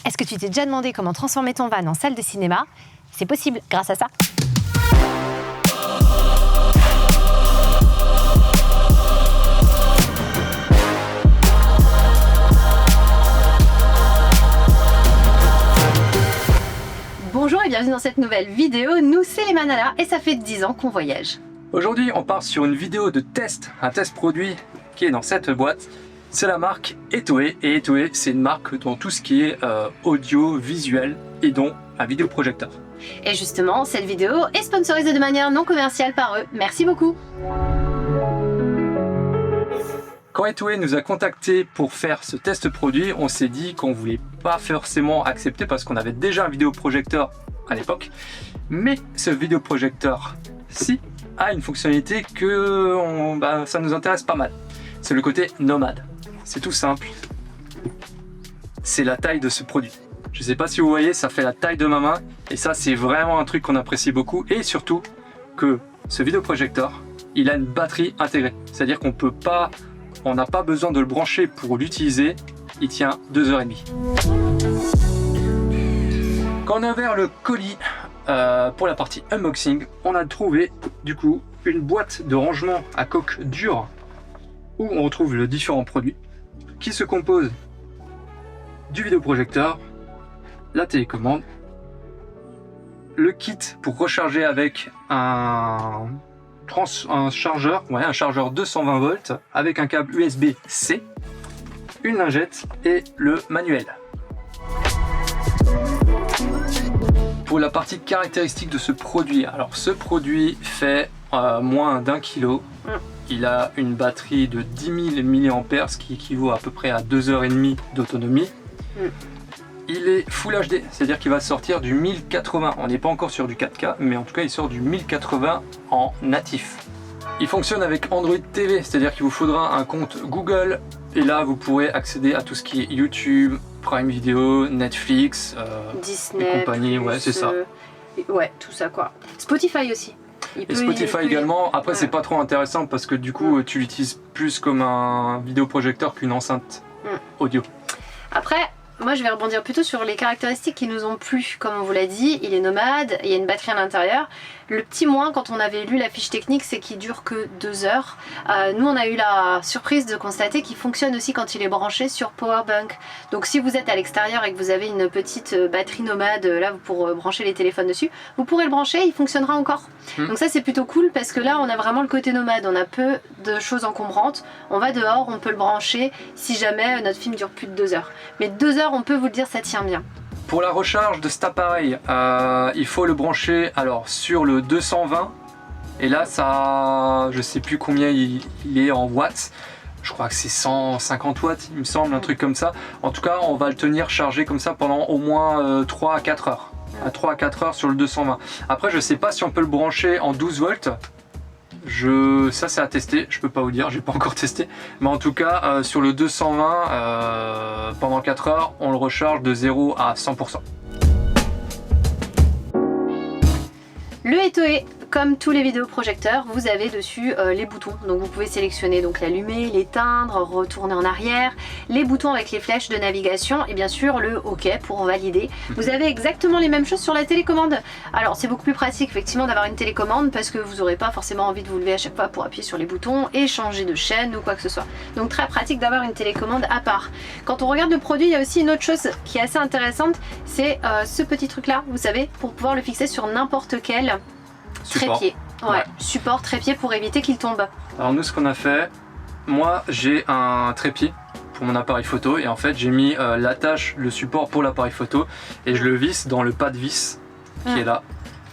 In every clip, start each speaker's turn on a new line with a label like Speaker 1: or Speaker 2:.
Speaker 1: Est-ce que tu t'es déjà demandé comment transformer ton van en salle de cinéma? C'est possible grâce à ça. Bonjour et bienvenue dans cette nouvelle vidéo. Nous, c'est les Manala et ça fait 10 ans qu'on voyage.
Speaker 2: Aujourd'hui, on part sur une vidéo de test, un test produit qui est dans cette boîte. C'est la marque Etoé, et Etoé, c'est une marque dans tout ce qui est audio, visuel et dont un vidéoprojecteur.
Speaker 1: Et justement, cette vidéo est sponsorisée de manière non commerciale par eux. Merci beaucoup.
Speaker 2: Quand Etoé nous a contactés pour faire ce test produit, on s'est dit qu'on voulait pas forcément accepter parce qu'on avait déjà un vidéoprojecteur à l'époque. Mais ce vidéoprojecteur-ci a une fonctionnalité que ça nous intéresse pas mal. C'est le côté nomade. C'est tout simple. C'est la taille de ce produit. Je sais pas si vous voyez, ça fait la taille de ma main. Et ça, c'est vraiment un truc qu'on apprécie beaucoup. Et surtout, que ce vidéoprojecteur, il a une batterie intégrée. C'est-à-dire on n'a pas besoin de le brancher pour l'utiliser. Il tient 2h30. Quand on a ouvert le colis pour la partie unboxing, on a trouvé du coup une boîte de rangement à coque dure où on retrouve les différents produits qui se composent du vidéoprojecteur, la télécommande, le kit pour recharger avec un chargeur 220 volts avec un câble USB-C, une lingette et le manuel. Pour la partie caractéristique de ce produit, alors ce produit fait moins d'1 kg. Il a une batterie de 10 000 mAh, ce qui équivaut à peu près à 2h30 d'autonomie. Il est Full HD, c'est-à-dire qu'il va sortir du 1080. On n'est pas encore sur du 4K, mais en tout cas il sort du 1080 en natif. Il fonctionne avec Android TV, c'est-à-dire qu'il vous faudra un compte Google. Et là vous pourrez accéder à tout ce qui est YouTube, Prime Video, Netflix,
Speaker 1: Disney,
Speaker 2: et compagnie, ouais c'est ça.
Speaker 1: Ouais, tout ça quoi. Spotify aussi.
Speaker 2: Et Spotify également. Après, c'est pas trop intéressant parce que du coup, tu l'utilises plus comme un vidéoprojecteur qu'une enceinte audio.
Speaker 1: Après, moi je vais rebondir plutôt sur les caractéristiques qui nous ont plu. Comme on vous l'a dit, il est nomade, il y a une batterie à l'intérieur. Le petit moins, quand on avait lu la fiche technique, c'est qu'il dure que 2 heures. Nous, on a eu la surprise de constater qu'il fonctionne aussi quand il est branché sur Powerbank. Donc si vous êtes à l'extérieur et que vous avez une petite batterie nomade, là pour brancher les téléphones dessus, vous pourrez le brancher, il fonctionnera encore. Donc ça c'est plutôt cool parce que là on a vraiment le côté nomade, on a peu de choses encombrantes, on va dehors, on peut le brancher si jamais notre film dure plus de 2 heures. Mais 2 heures, on peut vous le dire, ça tient bien.
Speaker 2: Pour la recharge de cet appareil, il faut le brancher alors sur le 220 et là ça, je sais plus combien il est en watts. Je crois que c'est 150 watts, il me semble, un truc comme ça. En tout cas, on va le tenir chargé comme ça pendant au moins 3 à 4 heures. À 3 à 4 heures sur le 220. Après, je sais pas si on peut le brancher en 12 volts. Ça c'est à tester, je peux pas vous dire, j'ai pas encore testé. Mais en tout cas, sur le 220, pendant 4 heures, on le recharge de 0 à 100%.
Speaker 1: Le Etoé, comme tous les vidéoprojecteurs, vous avez dessus les boutons. Donc vous pouvez sélectionner donc l'allumer, l'éteindre, retourner en arrière, les boutons avec les flèches de navigation et bien sûr le OK pour valider. Vous avez exactement les mêmes choses sur la télécommande. Alors c'est beaucoup plus pratique effectivement d'avoir une télécommande parce que vous n'aurez pas forcément envie de vous lever à chaque fois pour appuyer sur les boutons et changer de chaîne ou quoi que ce soit. Donc très pratique d'avoir une télécommande à part. Quand on regarde le produit, il y a aussi une autre chose qui est assez intéressante, c'est ce petit truc là, vous savez, pour pouvoir le fixer sur n'importe quel trépied. Ouais, support trépied pour éviter qu'il tombe.
Speaker 2: Alors nous ce qu'on a fait, moi j'ai un trépied pour mon appareil photo et en fait j'ai mis l'attache, le support pour l'appareil photo et je le visse dans le pas de vis qui est là.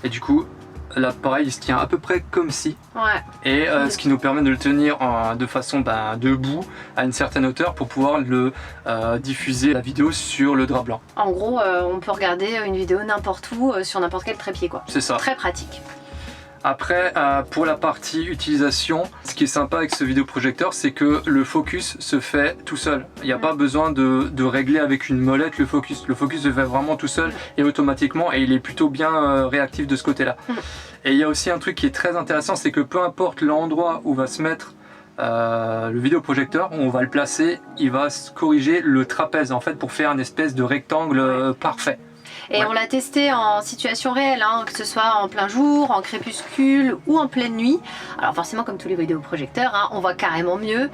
Speaker 2: Et du coup l'appareil il se tient à peu près comme ci. Et ce qui nous permet de le tenir de façon debout à une certaine hauteur pour pouvoir le diffuser la vidéo sur le drap blanc.
Speaker 1: En gros on peut regarder une vidéo n'importe où sur n'importe quel trépied quoi. C'est ça. Très pratique.
Speaker 2: Après, pour la partie utilisation, ce qui est sympa avec ce vidéoprojecteur, c'est que le focus se fait tout seul. Il n'y a pas besoin de régler avec une molette le focus. Le focus se fait vraiment tout seul et automatiquement, et il est plutôt bien réactif de ce côté-là. Et il y a aussi un truc qui est très intéressant, c'est que peu importe l'endroit où va se mettre le vidéoprojecteur, on va le placer, il va se corriger le trapèze en fait pour faire une espèce de rectangle parfait.
Speaker 1: Et on l'a testé en situation réelle, hein, que ce soit en plein jour, en crépuscule ou en pleine nuit. Alors forcément, comme tous les vidéoprojecteurs, hein, on voit carrément mieux,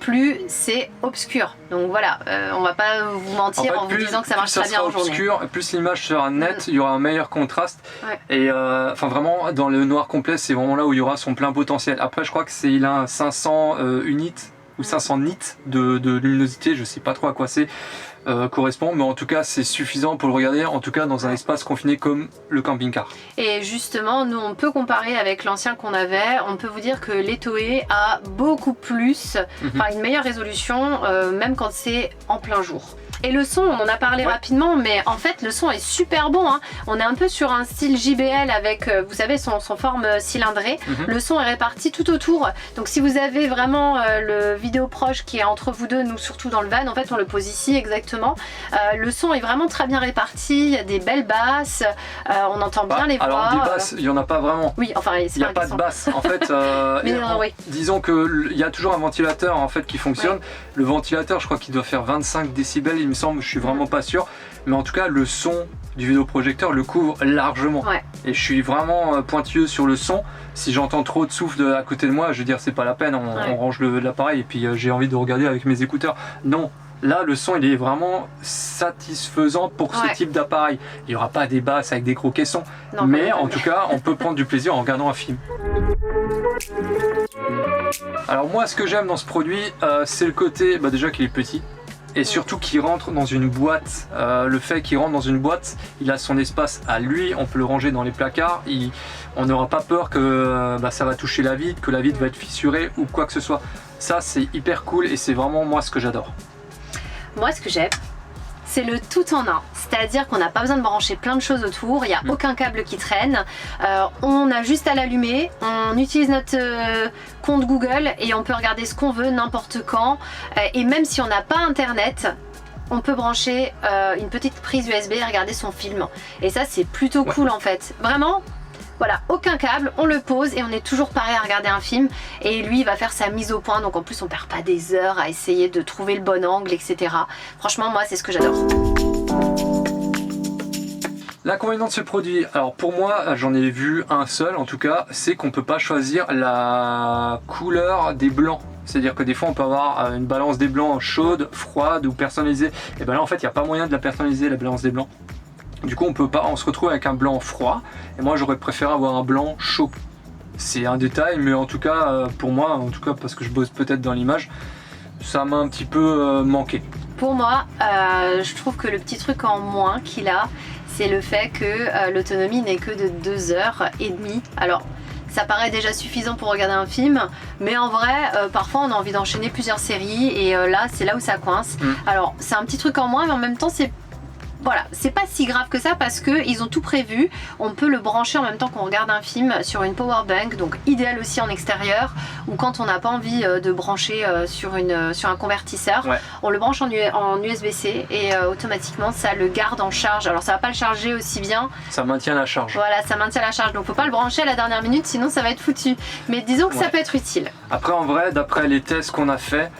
Speaker 1: plus c'est obscur. Donc voilà, on va pas vous mentir en vous disant que ça marche très bien en journée.
Speaker 2: Obscur, plus l'image sera nette, il y aura un meilleur contraste. Et enfin vraiment, dans le noir complet, c'est vraiment là où il y aura son plein potentiel. Après, je crois que il a un 500 units ou 500 nits de luminosité, je sais pas trop à quoi c'est. Correspond, mais en tout cas c'est suffisant pour le regarder, en tout cas dans un espace confiné comme le camping-car.
Speaker 1: Et justement, nous on peut comparer avec l'ancien qu'on avait, on peut vous dire que l'Etoe a beaucoup plus, une meilleure résolution, même quand c'est en plein jour. Et le son, on en a parlé rapidement, mais en fait le son est super bon, hein. On est un peu sur un style JBL avec, vous savez, son forme cylindrée. Le son est réparti tout autour. Donc si vous avez vraiment le vidéoproche qui est entre vous deux, nous surtout dans le van, en fait on le pose ici exactement. Le son est vraiment très bien réparti, il y a des belles basses, on entend bien les voix.
Speaker 2: Alors des basses, il n'y en a pas vraiment.
Speaker 1: Oui, enfin il
Speaker 2: n'y a pas de basse. En fait, disons qu'il y a toujours un ventilateur en fait qui fonctionne. Le ventilateur, je crois qu'il doit faire 25 décibels, il me semble, je suis vraiment pas sûr, mais en tout cas le son du vidéoprojecteur le couvre largement. Et je suis vraiment pointilleux sur le son. Si j'entends trop de souffle à côté de moi, je veux dire c'est pas la peine, on range l'appareil et puis j'ai envie de regarder avec mes écouteurs. Non, là le son il est vraiment satisfaisant pour ce type d'appareil. Il n'y aura pas des basses avec des gros caissons, mais en tout cas on peut prendre du plaisir en regardant un film. Alors moi ce que j'aime dans ce produit, c'est le côté déjà qu'il est petit. Et surtout qu'il rentre dans une boîte. Le fait qu'il rentre dans une boîte, il a son espace à lui, on peut le ranger dans les placards, on n'aura pas peur que ça va toucher la vitre, que la vitre va être fissurée ou quoi que ce soit. Ça c'est hyper cool et c'est vraiment moi ce que j'adore.
Speaker 1: Moi ce que j'aime, c'est le tout en un, c'est-à-dire qu'on n'a pas besoin de brancher plein de choses autour, il n'y a aucun câble qui traîne, on a juste à l'allumer, on utilise notre compte Google et on peut regarder ce qu'on veut n'importe quand, et même si on n'a pas internet, on peut brancher une petite prise USB et regarder son film. Et ça c'est plutôt cool en fait, vraiment. Voilà, aucun câble, on le pose et on est toujours pareil à regarder un film. Et lui, il va faire sa mise au point. Donc en plus, on perd pas des heures à essayer de trouver le bon angle, etc. Franchement, moi, c'est ce que j'adore.
Speaker 2: L'inconvénient de ce produit, alors pour moi, j'en ai vu un seul en tout cas, c'est qu'on peut pas choisir la couleur des blancs. C'est-à-dire que des fois on peut avoir une balance des blancs chaude, froide ou personnalisée. Et ben là en fait il n'y a pas moyen de la personnaliser, la balance des blancs. Du coup on se retrouve avec un blanc froid et moi j'aurais préféré avoir un blanc chaud. C'est un détail mais en tout cas pour moi, en tout cas parce que je bosse peut-être dans l'image, ça m'a un petit peu manqué.
Speaker 1: Pour moi, je trouve que le petit truc en moins qu'il a, c'est le fait que l'autonomie n'est que de 2h30. Alors ça paraît déjà suffisant pour regarder un film, mais en vrai, parfois on a envie d'enchaîner plusieurs séries et là c'est là où ça coince. Alors c'est un petit truc en moins, mais en même temps c'est pas si grave que ça parce qu'ils ont tout prévu. On peut le brancher en même temps qu'on regarde un film sur une power bank, donc idéal aussi en extérieur ou quand on n'a pas envie de brancher sur un convertisseur. On le branche en USB-C et automatiquement ça le garde en charge. Alors ça va pas le charger aussi bien.
Speaker 2: Ça maintient la charge.
Speaker 1: Voilà, ça maintient la charge, donc faut pas le brancher à la dernière minute sinon ça va être foutu. Mais disons que ça peut être utile.
Speaker 2: Après en vrai, d'après les tests qu'on a fait,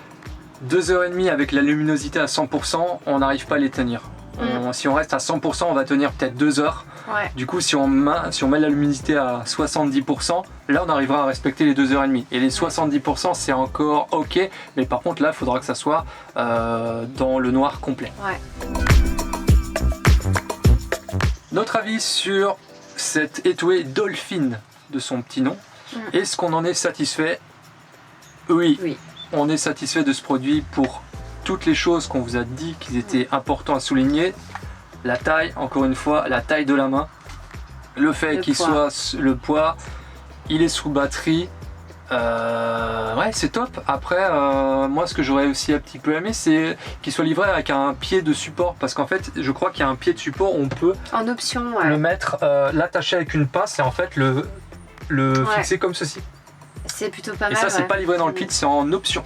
Speaker 2: 2h30 avec la luminosité à 100%, on n'arrive pas à les tenir. Si on reste à 100%, on va tenir peut-être 2 heures. Du coup, si on met la luminosité à 70%, là on arrivera à respecter les 2h30. Et les 70%, c'est encore ok, mais par contre là, il faudra que ça soit dans le noir complet. Notre avis sur cette Etoe Dolphin de son petit nom, est-ce qu'on en est satisfait? Oui, on est satisfait de ce produit pour toutes les choses qu'on vous a dit qu'ils étaient importants à souligner. La taille, encore une fois, la taille de la main, le fait qu'il soit le poids, il est sous batterie, ouais c'est top. Après moi ce que j'aurais aussi un petit peu aimé c'est qu'il soit livré avec un pied de support, parce qu'en fait je crois qu'il y a un pied de support, on peut
Speaker 1: en option
Speaker 2: le mettre, l'attacher avec une pince et en fait le fixer comme ceci.
Speaker 1: C'est plutôt pas mal.
Speaker 2: Et ça c'est pas livré dans le kit, c'est en option.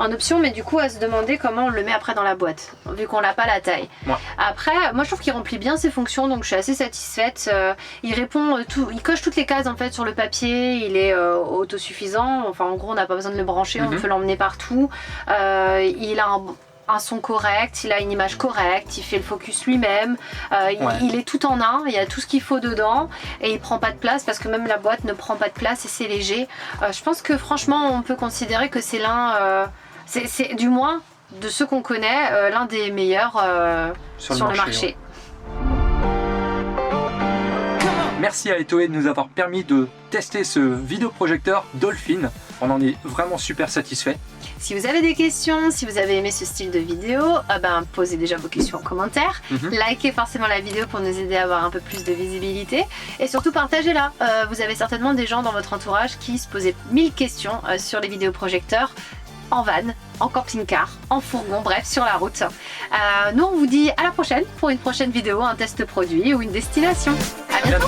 Speaker 1: en option, mais du coup à se demander comment on le met après dans la boîte, vu qu'on n'a pas la taille.
Speaker 2: Ouais.
Speaker 1: Après, moi je trouve qu'il remplit bien ses fonctions, donc je suis assez satisfaite. Il répond il coche toutes les cases en fait sur le papier, il est autosuffisant, enfin en gros on n'a pas besoin de le brancher, on peut l'emmener partout. Il a un son correct, il a une image correcte, il fait le focus lui-même, il est tout en un, il y a tout ce qu'il faut dedans et il prend pas de place parce que même la boîte ne prend pas de place et c'est léger. Je pense que franchement on peut considérer que c'est l'un, c'est du moins de ceux qu'on connaît, l'un des meilleurs sur le marché.
Speaker 2: Ouais. Merci à Etoé de nous avoir permis de tester ce vidéoprojecteur Dolphin. On en est vraiment super satisfait.
Speaker 1: Si vous avez des questions, si vous avez aimé ce style de vidéo, posez déjà vos questions en commentaire. Likez forcément la vidéo pour nous aider à avoir un peu plus de visibilité. Et surtout partagez-la. Vous avez certainement des gens dans votre entourage qui se posaient 1000 questions sur les vidéoprojecteurs en van, en camping-car, en fourgon, bref, sur la route. Nous, on vous dit à la prochaine pour une prochaine vidéo, un test produit ou une destination. À bientôt.